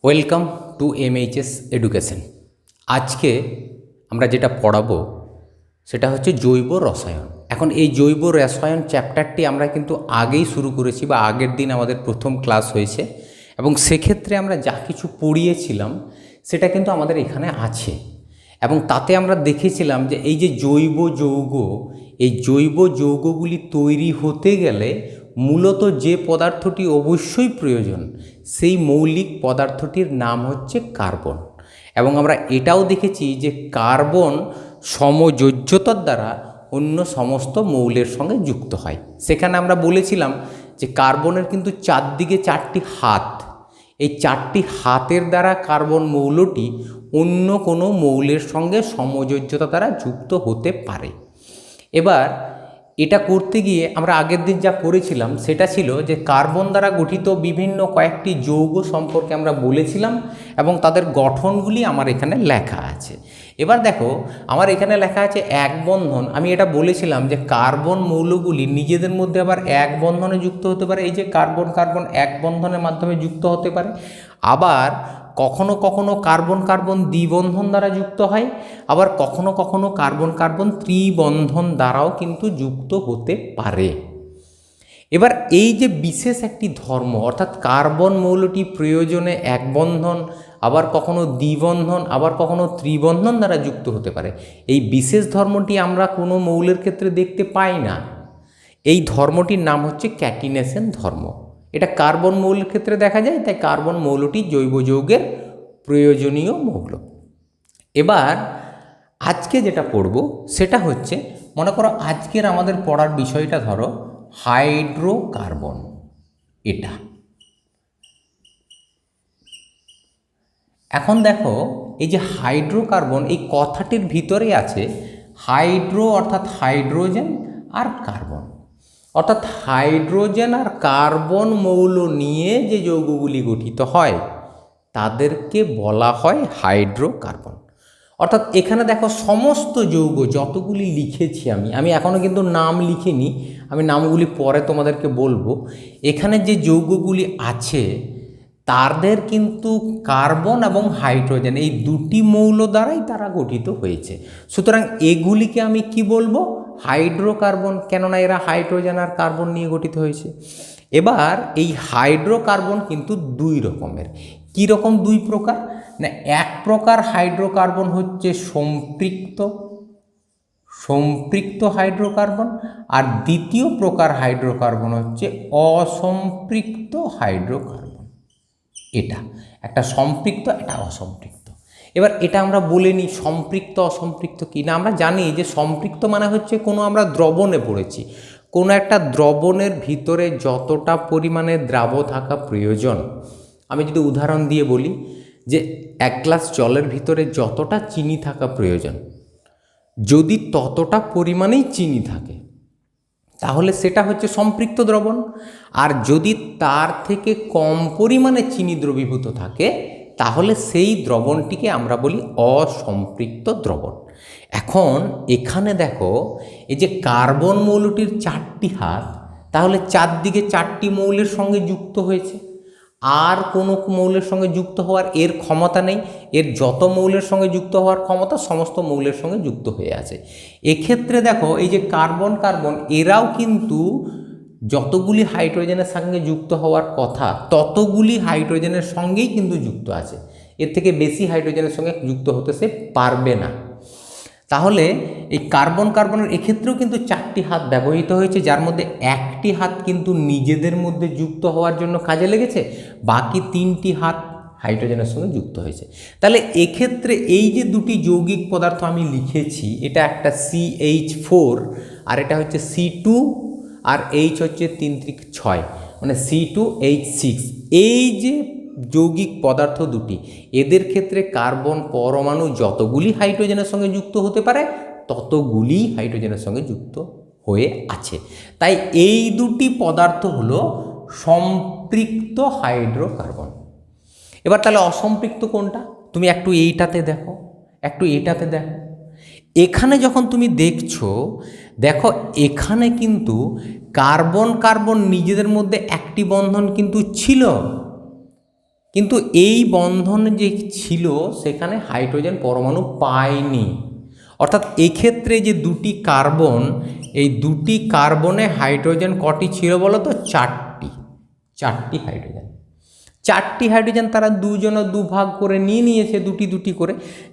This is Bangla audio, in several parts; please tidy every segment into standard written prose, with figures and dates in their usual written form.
Welcome to এমএইচএস education. আজকে আমরা যেটা পড়াবো সেটা হচ্ছে জৈব রসায়ন। এখন এই জৈব রসায়ন চ্যাপ্টারটি আমরা কিন্তু আগেই শুরু করেছি বা আগের দিন আমাদের প্রথম ক্লাস হয়েছে, এবং সেক্ষেত্রে আমরা যা কিছু পড়িয়েছিলাম সেটা কিন্তু আমাদের এখানে আছে। এবং তাতে আমরা দেখেছিলাম যে এই যে জৈব যৌগ, এই জৈব যৌগগুলি তৈরি হতে গেলে মূলত যে পদার্থটি অবশ্যই প্রয়োজন সেই মৌলিক পদার্থটির নাম হচ্ছে কার্বন। এবং আমরা এটাও দেখেছি যে কার্বন সমযোজ্যতার দ্বারা অন্য সমস্ত মৌলের সঙ্গে যুক্ত হয়। সেখানে আমরা বলেছিলাম যে কার্বনের কিন্তু চারদিকে চারটি হাত, এই চারটি হাতের দ্বারা কার্বন মৌলটি অন্য কোনো মৌলের সঙ্গে সমযোজ্যতা দ্বারা যুক্ত হতে পারে। এবার এটা করতে গিয়ে আমরা আগের দিন যা করেছিলাম সেটা ছিল যে কার্বন দ্বারা গঠিত বিভিন্ন কয়েকটি যৌগ সম্পর্কে আমরা বলেছিলাম এবং তাদের গঠনগুলি আমার এখানে লেখা আছে। এবার দেখো আমার এখানে লেখা আছে এক বন্ধন। আমি এটা বলেছিলাম যে কার্বন মৌলগুলি নিজেদের মধ্যে আবার এক বন্ধনে যুক্ত হতে পারে। এই যে কার্বন কার্বন এক বন্ধনের মাধ্যমে যুক্ত হতে পারে, আবার কখনো কখনো কার্বন কার্বন দ্বিবন্ধন দ্বারা যুক্ত হয়, আবার কখনো কখনো কার্বন কার্বন ত্রিবন্ধন দ্বারাও কিন্তু যুক্ত হতে পারে। এবার এই যে বিশেষ একটি ধর্ম, অর্থাৎ কার্বন মৌলটি প্রয়োজনে এক বন্ধন, আবার কখনো দ্বিবন্ধন, আবার কখনো ত্রিবন্ধন দ্বারা যুক্ত হতে পারে, এই বিশেষ ধর্মটি আমরা কোনো মৌলের ক্ষেত্রে দেখতে পাই না। এই ধর্মটির নাম হচ্ছে ক্যাটিনেশন ধর্ম। এটা কার্বন মৌলের ক্ষেত্রে দেখা যায়, তাই কার্বন মৌলটি জৈব যৌগের প্রয়োজনীয় মৌল। এবার আজকে যেটা পড়ব সেটা হচ্ছে, মনে করো আজকের আমাদের পড়ার বিষয়টা ধরো হাইড্রোকার্বন। এটা এখন দেখো এই যে হাইড্রোকার্বন, এই কথাটির ভিতরে আছে হাইড্রো অর্থাৎ হাইড্রোজেন আর কার্বন, অর্থাৎ হাইড্রোজেন আর কার্বন মৌল নিয়ে যে যৌগগুলি গঠিত হয় তাদেরকে বলা হয় হাইড্রোকার্বন। অর্থাৎ এখানে দেখো সমস্ত যৌগ যতগুলি লিখেছি আমি এখনও কিন্তু নাম লিখিনি, আমি নামগুলি পরে তোমাদেরকে বলবো। এখানে যে যৌগগুলি আছে তাদের কিন্তু কার্বন এবং হাইড্রোজেন এই দুটি মৌল দ্বারাই তারা গঠিত হয়েছে। সুতরাং এগুলিকে আমি কি বলবো? হাইড্রোকার্বন, কেননা এরা হাইড্রোজেন আর কার্বন নিয়ে গঠিত হয়েছে। এবার এই হাইড্রোকার্বন কিন্তু দুই রকমের। কি রকম দুই প্রকার? না, এক প্রকার হাইড্রোকার্বন হচ্ছে সম্পৃক্ত হাইড্রোকার্বন, আর দ্বিতীয় প্রকার হাইড্রোকার্বন হচ্ছে অসম্পৃক্ত হাইড্রোকার্বন। এটা একটা সম্পৃক্ত, একটা অসম্পৃক্ত। এবার এটা আমরা বলে নিই সম্পৃক্ত অসম্পৃক্ত কি না। আমরা জানি যে সম্পৃক্ত মানে হচ্ছে কোনো আমরা দ্রবণে পড়েছি, কোনো একটা দ্রবণের ভিতরে যতটা পরিমাণে দ্রাব থাকা প্রয়োজন। আমি যদি উদাহরণ দিয়ে বলি যে এক গ্লাস জলের ভিতরে যতটা চিনি থাকা প্রয়োজন, যদি ততটা পরিমাণেই চিনি থাকে তাহলে সেটা হচ্ছে সম্পৃক্ত দ্রবণ, আর যদি তার থেকে কম পরিমাণে চিনি দ্রবীভূত থাকে তাহলে সেই দ্রবণটিকে আমরা বলি অসম্পৃক্ত দ্রবণ। এখন এখানে দেখো এই যে কার্বন মৌলটির চারটি হাত, তাহলে চারদিকে চারটি মৌলের সঙ্গে যুক্ত হয়েছে, আর কোনো মৌলের সঙ্গে যুক্ত হওয়ার এর ক্ষমতা নেই। এর যত মৌলের সঙ্গে যুক্ত হওয়ার ক্ষমতা সমস্ত মৌলের সঙ্গে যুক্ত হয়ে আছে। এক্ষেত্রে দেখো এই যে কার্বন কার্বন এরাও কিন্তু যতগুলি হাইড্রোজেনের সঙ্গে যুক্ত হওয়ার কথা ততগুলি হাইড্রোজেনের সঙ্গেই কিন্তু যুক্ত আছে, এর থেকে বেশি হাইড্রোজেনের সঙ্গে যুক্ত হতে সে পারবে না। তাহলে এই কার্বন কার্বনের এক্ষেত্রেও কিন্তু চারটি হাত ব্যবহৃত হয়েছে, যার মধ্যে একটি হাত কিন্তু নিজেদের মধ্যে যুক্ত হওয়ার জন্য কাজে লেগেছে, বাকি তিনটি হাত হাইড্রোজেনের সঙ্গে যুক্ত হয়েছে। তাহলে এক্ষেত্রে এই যে দুটি যৌগিক পদার্থ আমি লিখেছি, এটা একটা CH4 আর এটা হচ্ছে C2, আর H হচ্ছে 3 3 6 মানে C2H6। এই যে যৌগিক পদার্থ দুটি, এদের ক্ষেত্রে কার্বন পরমাণু যতগুলি হাইড্রোজেনের সঙ্গে যুক্ত হতে পারে ততগুলি হাইড্রোজেনের সঙ্গে যুক্ত হয়ে আছে। তাই এই দুটি পদার্থ হলো সম্পৃক্ত হাইড্রোকার্বন। এবার তাহলে অসম্পৃক্ত কোনটা? তুমি একটু এইটাতে দেখো, একটু এটাতে দেখো। এখানে যখন তুমি দেখছো, দেখো এখানে কিন্তু কার্বন কার্বন নিজেদের মধ্যে একটি বন্ধন কিন্তু ছিল, কিন্তু এই বন্ধন যে ছিল সেখানে হাইড্রোজেন পরমাণু পায়নি। অর্থাৎ এক্ষেত্রে যে দুটি কার্বন, এই দুটি কার্বনে হাইড্রোজেন কটি ছিল বলো তো? চারটি হাইড্রোজেন। চারটি হাইড্রোজেন তারা দুজনে দুভাগ করে নিয়েছে, দুটি দুটি করে,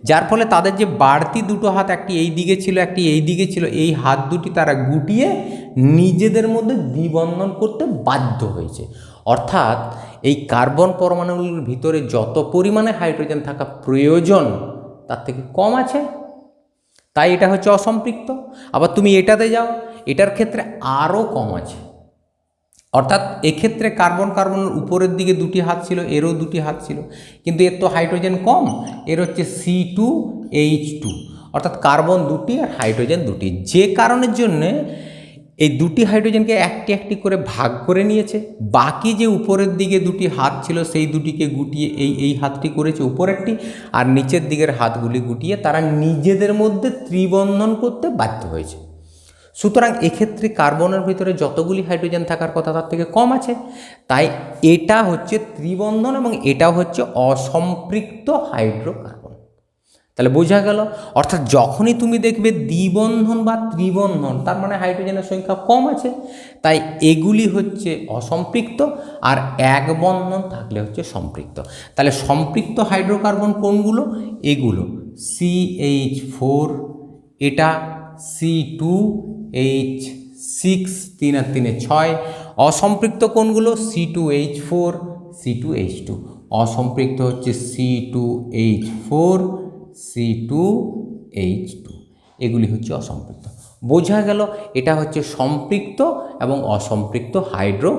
যার ফলে তাদের যে বাড়তি দুটো হাত, একটি এই দিকে ছিল একটি এই দিকে ছিল, এই হাত দুটি তারা গুটিয়ে নিজেদের মধ্যে দ্বিবন্ধন করতে বাধ্য হয়েছে। অর্থাৎ এই কার্বন পরমাণুগুলোর ভিতরে যত পরিমাণে হাইড্রোজেন থাকা প্রয়োজন তার থেকে কম আছে, তাই এটা হচ্ছে অসম্পৃক্ত। আবার তুমি এটাতে যাও, এটার ক্ষেত্রে আরও কম আছে। অর্থাৎ এক্ষেত্রে কার্বন কার্বনের উপরের দিকে দুটি হাত ছিল, এরও দুটি হাত ছিল, কিন্তু এর তো হাইড্রোজেন কম, এর হচ্ছে C2H2, অর্থাৎ কার্বন দুটি আর হাইড্রোজেন দুটি। যে কারণের জন্যে এই দুটি হাইড্রোজেনকে একটি একটি করে ভাগ করে নিয়েছে। বাকি যে উপরের দিকে দুটি হাত ছিল সেই দুটিকে গুটিয়ে এই হাতটি করেছে উপরেরটি, আর নিচের দিকের হাতগুলি গুটিয়ে তারা নিজেদের মধ্যে ত্রিবন্ধন করতে বাধ্য হয়েছে। সুতরাং এক্ষেত্রে কার্বনের ভিতরে যতগুলি হাইড্রোজেন থাকার কথা তার থেকে কম আছে, তাই এটা হচ্ছে ত্রিবন্ধন এবং এটা হচ্ছে অসম্পৃক্ত হাইড্রোকার্বন। তাহলে বোঝা গেল, অর্থাৎ যখনই তুমি দেখবে দ্বিবন্ধন বা ত্রিবন্ধন, তার মানে হাইড্রোজেনের সংখ্যা কম আছে, তাই এগুলি হচ্ছে অসম্পৃক্ত, আর এক বন্ধন থাকলে হচ্ছে সম্পৃক্ত। তাহলে সম্পৃক্ত হাইড্রোকার্বন কোনগুলো? এগুলো CH4, এটা C2H6, 3 আর 3 6। অসম্পৃক্ত কোনগুলো? C2H4, C2H2। অসম্পৃক্ত হচ্ছে C2H4, C2H2, এগুলি হচ্ছে অসম্পৃক্ত। বোঝা গেল এটা হচ্ছে সম্পৃক্ত এবং অসম্পৃক্ত হাইড্রো